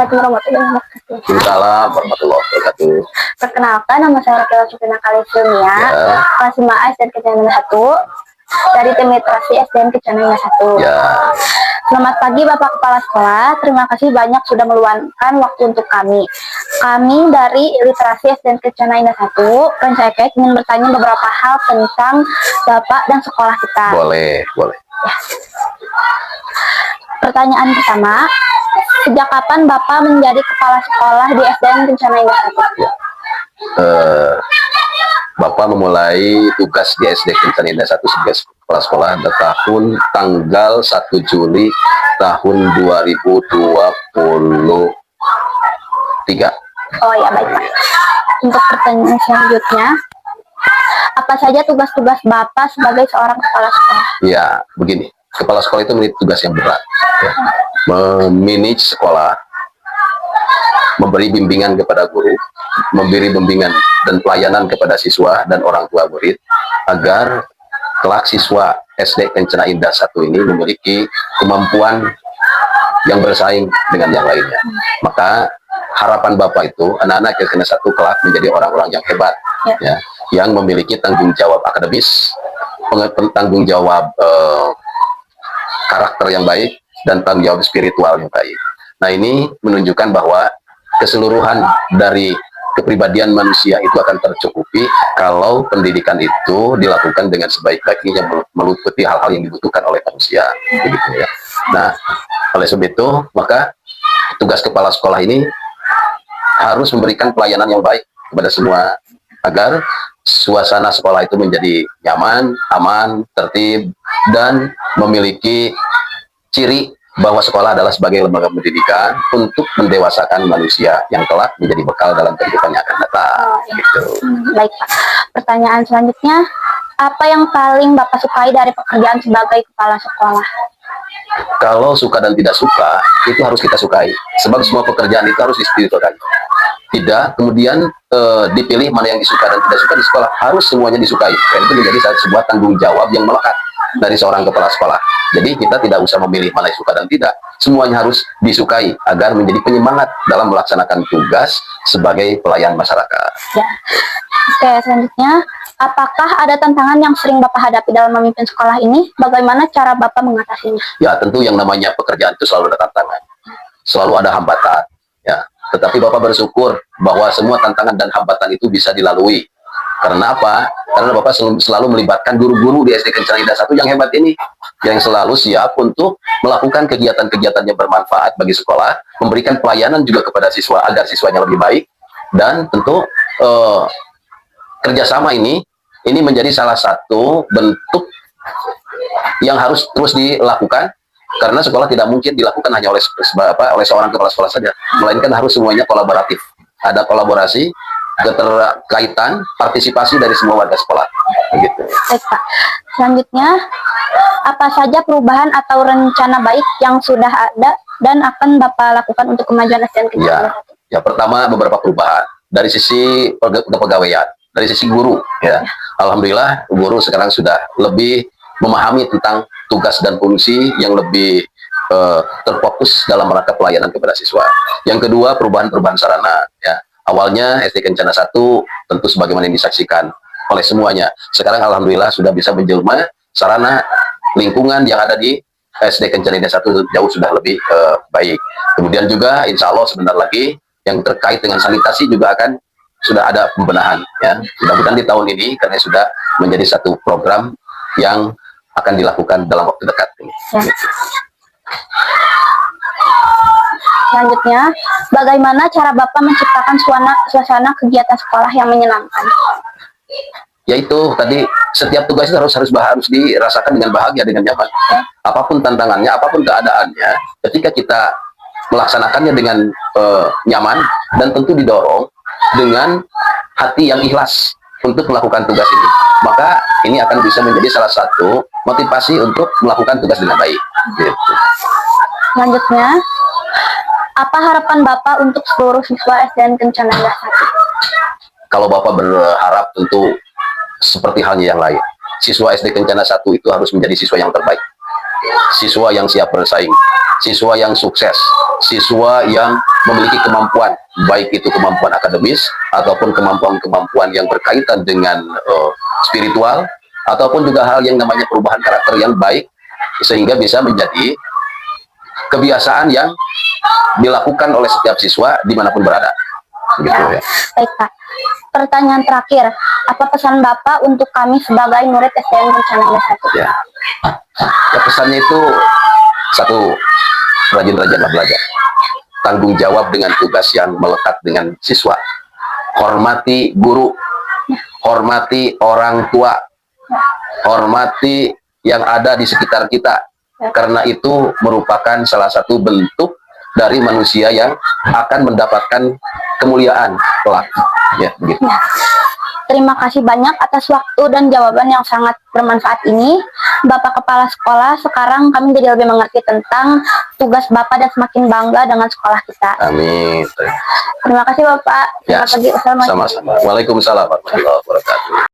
Assalamualaikum warahmatullahi wabarakatuh. Waalaikumsalam warahmatullahi wabarakatuh. Perkenalkan, nama saya Rafaela Suprina Kalisumia, Ya. kelas 5A SDN Kencana 1 dari tim literasi SDN Kencana 1. Ya. Selamat pagi Bapak Kepala Sekolah, terima kasih banyak sudah meluangkan waktu untuk kami. Kami dari literasi SDN Kencana 1, Rancakek ingin bertanya beberapa hal tentang Bapak dan sekolah kita. Boleh. Ya. Pertanyaan pertama, sejak kapan Bapak menjadi kepala sekolah di SDN Kencana 1? Ya. Bapak memulai tugas di SD Kencana 1 sebagai kepala sekolah tanggal 1 Juli tahun 2023. Oh ya, baik Pak. Untuk pertanyaan selanjutnya, apa saja tugas-tugas Bapak sebagai seorang kepala sekolah? Ya, begini. Kepala sekolah itu memiliki tugas yang berat. Ya. Memanage sekolah, memberi bimbingan kepada guru, memberi bimbingan dan pelayanan kepada siswa dan orang tua murid, agar kelak siswa SD Kencana Indah 1 ini memiliki kemampuan yang bersaing dengan yang lainnya. Maka harapan Bapak itu anak-anak Kencana 1 kelak menjadi orang-orang yang hebat, ya, yang memiliki tanggung jawab akademis, tanggung jawab karakter yang baik, dan tanggung jawab spiritual yang baik. Nah, ini menunjukkan bahwa keseluruhan dari kepribadian manusia itu akan tercukupi kalau pendidikan itu dilakukan dengan sebaik-baiknya, meliputi hal-hal yang dibutuhkan oleh manusia, begitu ya. Nah, oleh sebab itu, maka tugas kepala sekolah ini harus memberikan pelayanan yang baik kepada semua, agar suasana sekolah itu menjadi nyaman, aman, tertib, dan memiliki ciri bahwa sekolah adalah sebagai lembaga pendidikan untuk mendewasakan manusia yang kelak menjadi bekal dalam kehidupan yang akan datang. Gitu. Baik Pak. Pertanyaan selanjutnya, apa yang paling Bapak sukai dari pekerjaan sebagai kepala sekolah? Kalau suka dan tidak suka, itu harus kita sukai. Sebab semua pekerjaan itu harus disukai. Tidak kemudian dipilih mana yang disuka dan tidak suka di sekolah. Harus semuanya disukai. Dan itu menjadi sebuah tanggung jawab yang melekat dari seorang kepala sekolah. Jadi kita tidak usah memilih mana yang suka dan tidak. Semuanya harus disukai agar menjadi penyemangat dalam melaksanakan tugas sebagai pelayan masyarakat. Ya. Oke, selanjutnya, apakah ada tantangan yang sering Bapak hadapi dalam memimpin sekolah ini? Bagaimana cara Bapak mengatasinya? Ya, tentu yang namanya pekerjaan itu selalu ada tantangan. Selalu ada hambatan. Ya. Tetapi Bapak bersyukur bahwa semua tantangan dan hambatan itu bisa dilalui. Karena apa? Karena Bapak selalu melibatkan guru-guru di SD Kencana Indah 1 yang hebat ini, yang selalu siap untuk melakukan kegiatan-kegiatan yang bermanfaat bagi sekolah, memberikan pelayanan juga kepada siswa agar siswanya lebih baik, dan tentu kerjasama ini menjadi salah satu bentuk yang harus terus dilakukan, karena sekolah tidak mungkin dilakukan hanya oleh seorang kepala sekolah saja, melainkan harus semuanya kolaboratif. Ada kolaborasi, keterkaitan, partisipasi dari semua warga sekolah. Begitu. Baik Pak. Selanjutnya, apa saja perubahan atau rencana baik yang sudah ada dan akan Bapak lakukan untuk kemajuan SDN Kencana 1? Ya, pertama beberapa perubahan dari sisi kepegawaian, dari sisi guru. Ya, alhamdulillah guru sekarang sudah lebih memahami tentang tugas dan fungsi yang lebih terfokus dalam rangka pelayanan kepada siswa. Yang kedua, perubahan-perubahan sarana. Ya. Awalnya SD Kencana 1 tentu sebagaimana yang disaksikan oleh semuanya. Sekarang alhamdulillah sudah bisa menjelma sarana lingkungan yang ada di SD Kencana 1 jauh sudah lebih baik. Kemudian juga insya Allah sebentar lagi yang terkait dengan sanitasi juga akan sudah ada pembenahan. Ya. Mudah-mudahan di tahun ini, karena sudah menjadi satu program yang akan dilakukan dalam waktu dekat ini. Ya. Selanjutnya, bagaimana cara Bapak menciptakan suasana kegiatan sekolah yang menyenangkan? Yaitu tadi, setiap tugas itu harus dirasakan dengan bahagia, dengan nyaman. Apapun tantangannya, apapun keadaannya, ketika kita melaksanakannya dengan nyaman, dan tentu didorong dengan hati yang ikhlas untuk melakukan tugas ini, maka ini akan bisa menjadi salah satu motivasi untuk melakukan tugas dengan baik. Gitu. Selanjutnya, apa harapan Bapak untuk seluruh siswa SDN Kencana 1? Kalau Bapak berharap tentu seperti halnya yang lain. Siswa SD Kencana 1 itu harus menjadi siswa yang terbaik. siswa yang siap bersaing, siswa yang sukses, siswa yang memiliki kemampuan, baik itu kemampuan akademis ataupun kemampuan-kemampuan yang berkaitan dengan spiritual, ataupun juga hal yang namanya perubahan karakter yang baik, sehingga bisa menjadi kebiasaan yang dilakukan oleh setiap siswa dimanapun berada. Gitu ya. Baik Pak. Pertanyaan terakhir, apa pesan Bapak untuk kami sebagai murid SDN Kencana Indah 1? Ya. Ya, pesannya itu satu, rajin-rajinlah belajar, tanggung jawab dengan tugas yang melekat dengan siswa, hormati guru, hormati orang tua, hormati yang ada di sekitar kita, karena itu merupakan salah satu bentuk dari manusia yang akan mendapatkan kemuliaan kelak. Ya, begitu. Ya. Terima kasih banyak atas waktu dan jawaban yang sangat bermanfaat ini, Bapak Kepala Sekolah. Sekarang kami jadi lebih mengerti tentang tugas Bapak dan semakin bangga dengan sekolah kita. Amin. Terima kasih Bapak. Ya, Selamat pagi. Assalamualaikum. sama-sama. Waalaikumsalam warahmatullahi wabarakatuh.